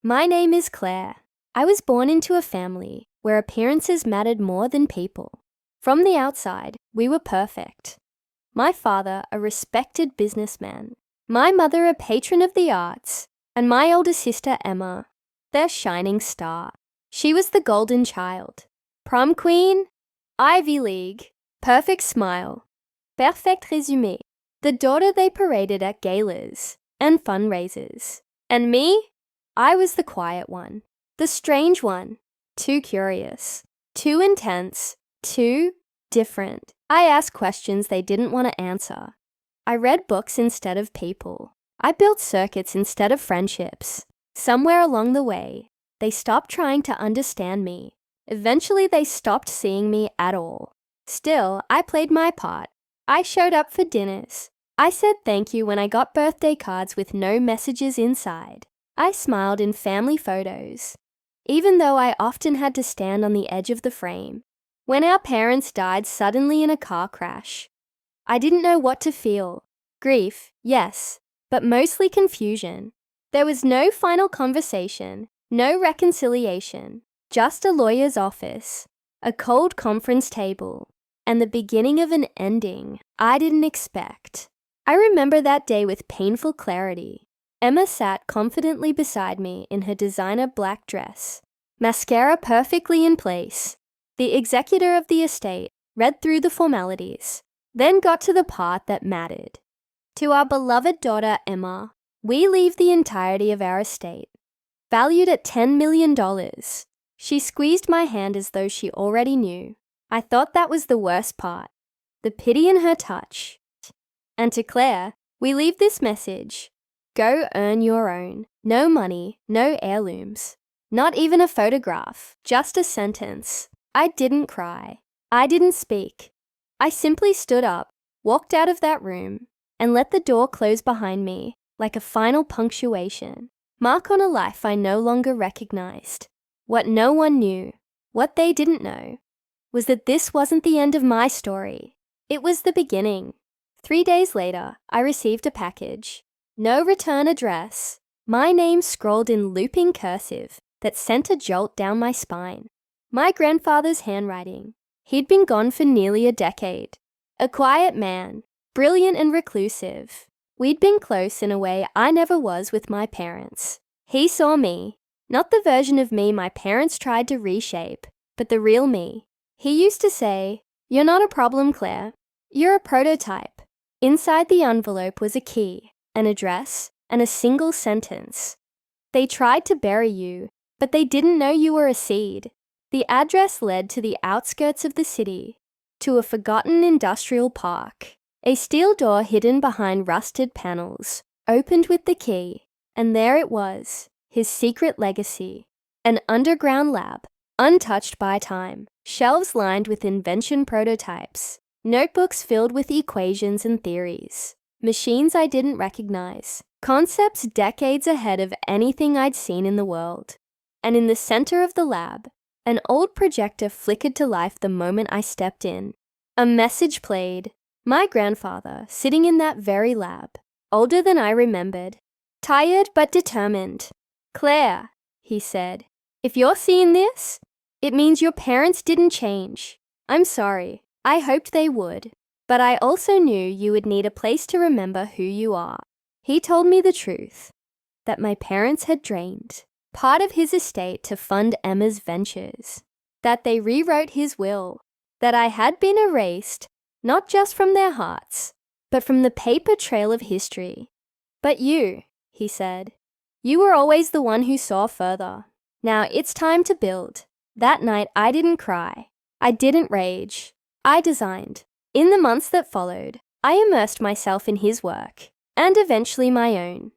My name is Claire. I was born into a family where appearances mattered more than people. From the outside, we were perfect. My father, a respected businessman. My mother, a patron of the arts. And my older sister, Emma, their shining star. She was the golden child. Prom queen, Ivy League, perfect smile, perfect résumé. The daughter they paraded at galas and fundraisers. And me? I was the quiet one, the strange one, too curious, too intense, too different. I asked questions they didn't want to answer. I read books instead of people. I built circuits instead of friendships. Somewhere along the way, they stopped trying to understand me. Eventually, they stopped seeing me at all. Still, I played my part. I showed up for dinners. I said thank you when I got birthday cards with no messages inside. I smiled in family photos, even though I often had to stand on the edge of the frame. When our parents died suddenly in a car crash, I didn't know what to feel. Grief, yes, but mostly confusion. There was no final conversation, no reconciliation, just a lawyer's office, a cold conference table, and the beginning of an ending I didn't expect. I remember that day with painful clarity. Emma sat confidently beside me in her designer black dress, mascara perfectly in place. The executor of the estate read through the formalities, then got to the part that mattered. To our beloved daughter, Emma, we leave the entirety of our estate, valued at $10 million. She squeezed my hand as though she already knew. I thought that was the worst part, the pity in her touch. And to Claire, we leave this message. Go earn your own. No money, no heirlooms. Not even a photograph, just a sentence. I didn't cry. I didn't speak. I simply stood up, walked out of that room, and let the door close behind me like a final punctuation. Mark on a life I no longer recognized. What no one knew, what they didn't know, was that this wasn't the end of my story. It was the beginning. 3 days later, I received a package. No return address. My name scrolled in looping cursive that sent a jolt down my spine. My grandfather's handwriting. He'd been gone for nearly a decade. A quiet man, brilliant and reclusive. We'd been close in a way I never was with my parents. He saw me, not the version of me my parents tried to reshape, but the real me. He used to say, "You're not a problem, Claire. You're a prototype." Inside the envelope was a key, an address, and a single sentence. They tried to bury you, but they didn't know you were a seed. The address led to the outskirts of the city, to a forgotten industrial park. A steel door hidden behind rusted panels opened with the key, and there it was, his secret legacy. An underground lab, untouched by time, shelves lined with invention prototypes, notebooks filled with equations and theories, machines I didn't recognize, concepts decades ahead of anything I'd seen in the world. And in the center of the lab, an old projector flickered to life the moment I stepped in. A message played. My grandfather, sitting in that very lab, older than I remembered, tired but determined. "Claire," he said, "if you're seeing this, it means your parents didn't change. I'm sorry. I hoped they would. But I also knew you would need a place to remember who you are." He told me the truth, that my parents had drained part of his estate to fund Emma's ventures, that they rewrote his will, that I had been erased, not just from their hearts, but from the paper trail of history. "But you," he said, "you were always the one who saw further. Now it's time to build." That night I didn't cry. I didn't rage. I designed. In the months that followed, I immersed myself in his work, and eventually my own.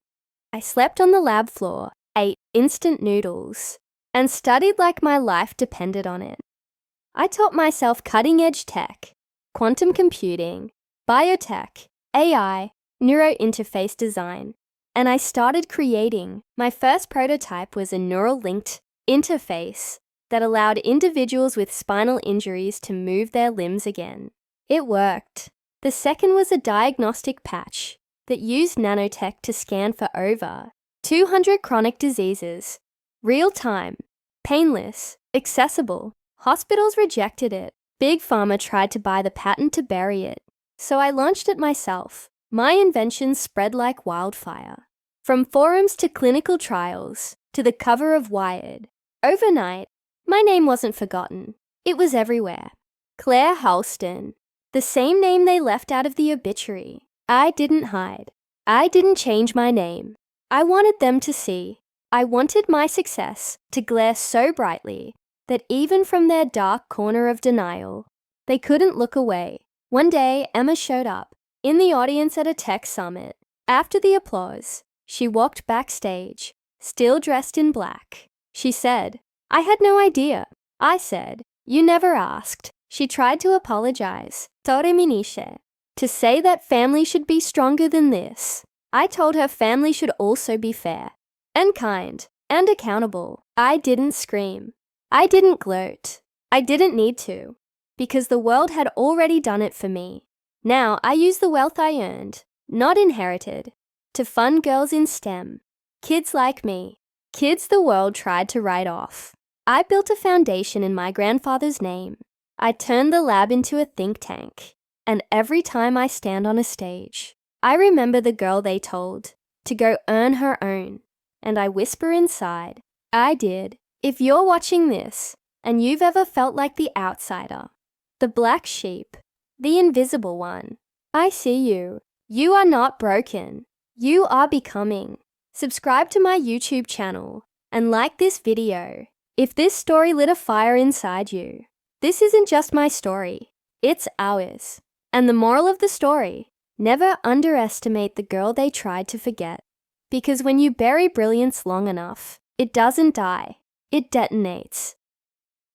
I slept on the lab floor, ate instant noodles, and studied like my life depended on it. I taught myself cutting-edge tech, quantum computing, biotech, AI, neurointerface design, and I started creating. My first prototype was a neural-linked interface that allowed individuals with spinal injuries to move their limbs again. It worked. The second was a diagnostic patch that used nanotech to scan for over 200 chronic diseases Real time. Painless. Accessible. Hospitals rejected it. Big Pharma tried to buy the patent to bury it. So I launched it myself. My invention spread like wildfire. From forums to clinical trials, to the cover of Wired. Overnight, my name wasn't forgotten. It was everywhere. Claire Halston. The same name they left out of the obituary. I didn't hide. I didn't change my name. I wanted them to see. I wanted my success to glare so brightly that even from their dark corner of denial, they couldn't look away. One day, Emma showed up in the audience at a tech summit. After the applause, she walked backstage, still dressed in black. She said, "I had no idea." I said, "You never asked." She tried to apologize, to say that family should be stronger than this. I told her family should also be fair and kind and accountable. I didn't scream. I didn't gloat. I didn't need to, because the world had already done it for me. Now I use the wealth I earned, not inherited, to fund girls in STEM. Kids like me. Kids the world tried to write off. I built a foundation in my grandfather's name. I turned the lab into a think tank. And every time I stand on a stage, I remember the girl they told to go earn her own. And I whisper inside, I did. If you're watching this, and you've ever felt like the outsider, the black sheep, the invisible one, I see you. You are not broken. You are becoming. Subscribe to my YouTube channel and like this video. If this story lit a fire inside you, this isn't just my story, it's ours. And the moral of the story, never underestimate the girl they tried to forget. Because when you bury brilliance long enough, it doesn't die, it detonates.